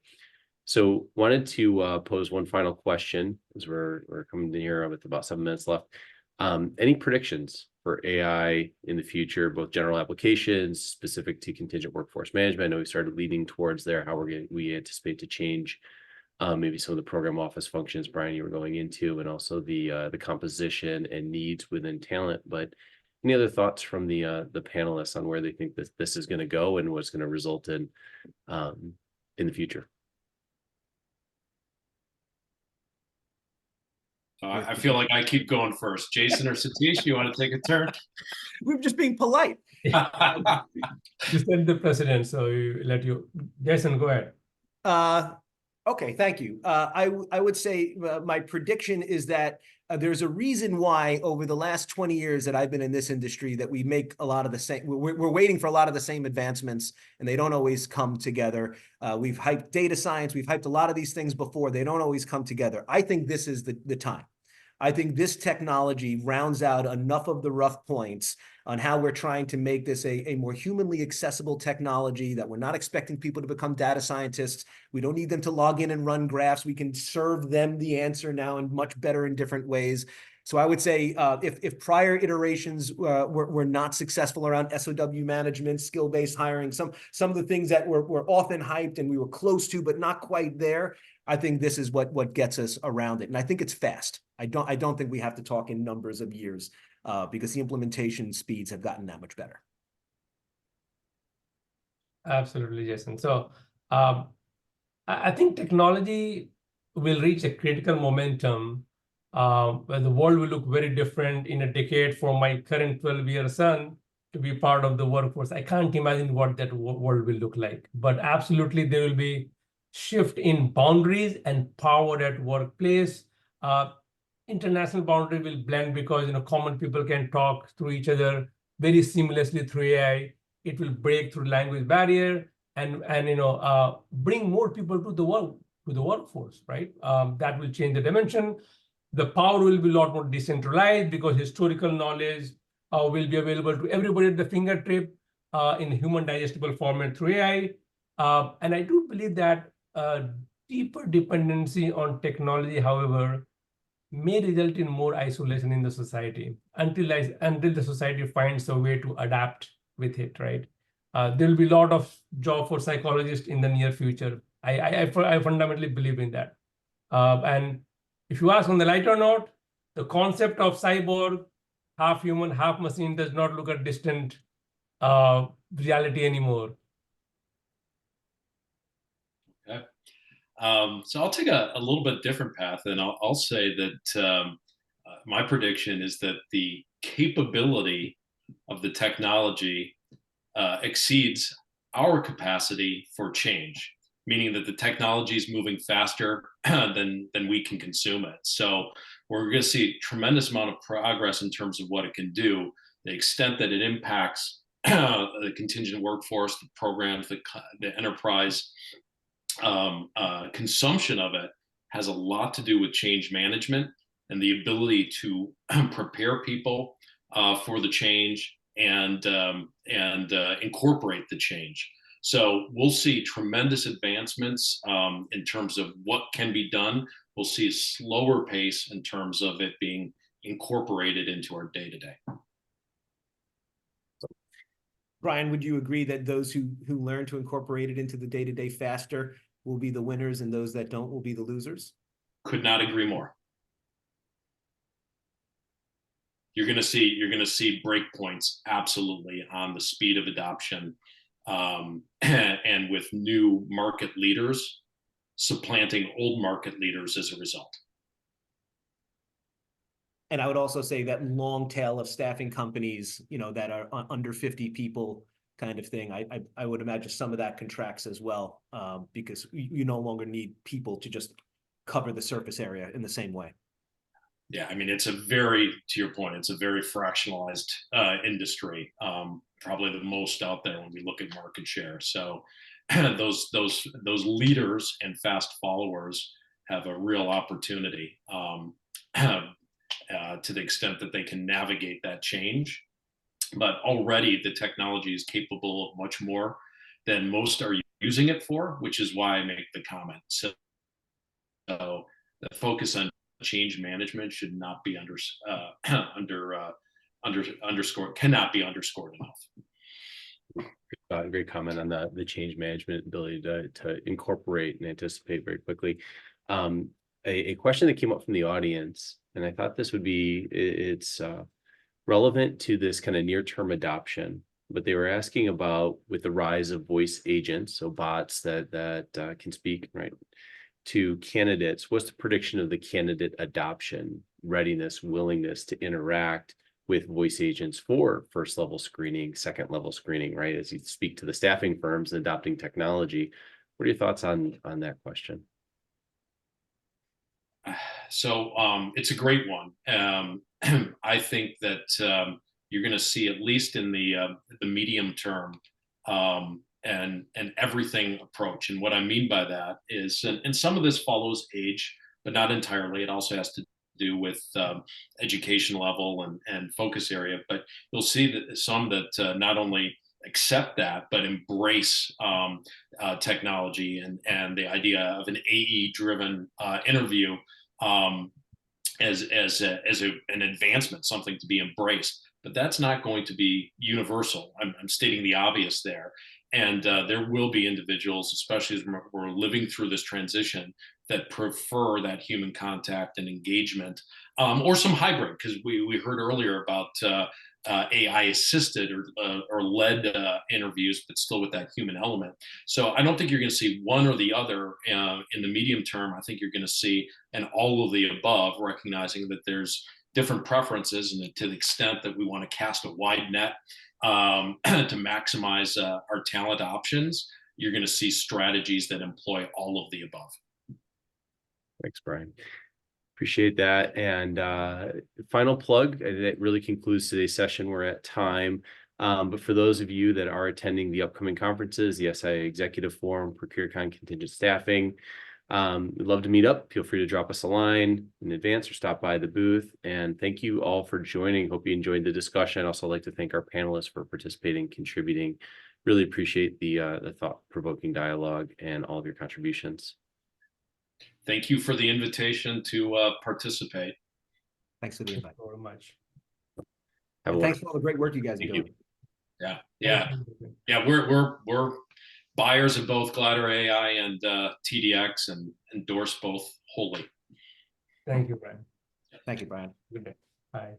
So wanted to pose one final question as we're coming in here with about 7 minutes left. Any predictions for AI in the future, both general applications specific to contingent workforce management? I know we started leading towards there, how we anticipate to change maybe some of the program office functions, Brian, you were going into, and also the composition and needs within talent. But any other thoughts from the panelists on where they think this is going to go and what's going to result in the future?
I feel like I keep going first. Jason or Satish, you want to take a turn?
We're just being polite.
You set the precedent, so Jason, go ahead.
Okay, thank you. I would say my prediction is that there's a reason why over the last 20 years that I've been in this industry that we make a lot of the same, we're waiting for a lot of the same advancements, and they don't always come together. We've hyped data science, we've hyped a lot of these things before, they don't always come together. I think this is the time. I think this technology rounds out enough of the rough points on how we're trying to make this a more humanly accessible technology, that we're not expecting people to become data scientists. We don't need them to log in and run graphs. We can serve them the answer now in much better in different ways. So I would say if prior iterations were not successful around SOW management, skill-based hiring, some of the things that were often hyped and we were close to but not quite there, I think this is what gets us around it. And I think it's fast. I don't think we have to talk in numbers of years because the implementation speeds have gotten that much better.
Absolutely, Jason. So I think technology will reach a critical momentum where the world will look very different in a decade. For my current 12-year son to be part of the workforce, I can't imagine what that world will look like. But absolutely, there will be shift in boundaries and power at workplace. International boundary will blend because common people can talk through each other very seamlessly through AI. It will break through language barrier and bring more people to the workforce, right? That will change the dimension. The power will be a lot more decentralized because historical knowledge will be available to everybody at the fingertip in human digestible format through AI. And I do believe that deeper dependency on technology, however, may result in more isolation in the society until the society finds a way to adapt with it, right? There will be a lot of job for psychologists in the near future. I fundamentally believe in that. And if you ask on the lighter note, the concept of cyborg, half human, half machine, does not look a distant reality anymore.
Okay. So I'll take a little bit different path, and I'll say that my prediction is that the capability of the technology exceeds our capacity for change, meaning that the technology is moving faster than we can consume it. So we're going to see a tremendous amount of progress in terms of what it can do, the extent that it impacts the contingent workforce, the programs, the enterprise consumption of it has a lot to do with change management and the ability to prepare people for the change and incorporate the change. So we'll see tremendous advancements in terms of what can be done. We'll see a slower pace in terms of it being incorporated into our day-to-day.
Brian, would you agree that those who learn to incorporate it into the day-to-day faster will be the winners and those that don't will be the losers?
Could not agree more. You're going to see breakpoints absolutely on the speed of adoption, and with new market leaders supplanting old market leaders as a result.
And I would also say that long tail of staffing companies, that are under 50 people kind of thing, I would imagine some of that contracts as well, because you no longer need people to just cover the surface area in the same way.
Yeah, I mean, to your point, it's a very fractionalized industry, probably the most out there when we look at market share. So those leaders and fast followers have a real opportunity to the extent that they can navigate that change. But already the technology is capable of much more than most are using it for, which is why I make the comment. So the focus on change management should not be underscored, cannot be underscored enough.
Great comment on the change management ability to incorporate and anticipate very quickly. A question that came up from the audience, and I thought this would be, it's relevant to this kind of near-term adoption, but they were asking about, with the rise of voice agents, so bots that can speak, right, to candidates, what's the prediction of the candidate adoption, readiness, willingness to interact with voice agents for first level screening, second level screening, right? As you speak to the staffing firms and adopting technology, what are your thoughts on that question?
So it's a great one. I think that you're going to see, at least in the medium term, an everything approach. And what I mean by that is, and some of this follows age, but not entirely. It also has to do with education level and focus area. But you'll see that some that not only accept that, but embrace technology and the idea of an AE-driven interview as an advancement, something to be embraced. But that's not going to be universal. I'm stating the obvious there. And there will be individuals, especially as we're living through this transition, that prefer that human contact and engagement, or some hybrid, because we heard earlier about AI assisted or led interviews, but still with that human element. So I don't think you're going to see one or the other in the medium term. I think you're going to see an all of the above, recognizing that there's different preferences, and to the extent that we want to cast a wide net to maximize our talent options, you're going to see strategies that employ all of the above.
Thanks, Brian. Appreciate that. And final plug, that really concludes today's session. We're at time. But for those of you that are attending the upcoming conferences, the SIA Executive Forum, ProcureCon, Contingent Staffing, we'd love to meet up. Feel free to drop us a line in advance or stop by the booth. And thank you all for joining. Hope you enjoyed the discussion. I'd also like to thank our panelists for participating, contributing. Really appreciate the thought-provoking dialogue and all of your contributions.
Thank you for the invitation to participate.
Thanks for the invite.
Thank you very much.
And thanks for all the great work you guys are doing.
Yeah. We're buyers of both Glider AI and TDX, and endorse both wholly.
Thank you, Brian.
Thank you, Brian.
Good day. Bye.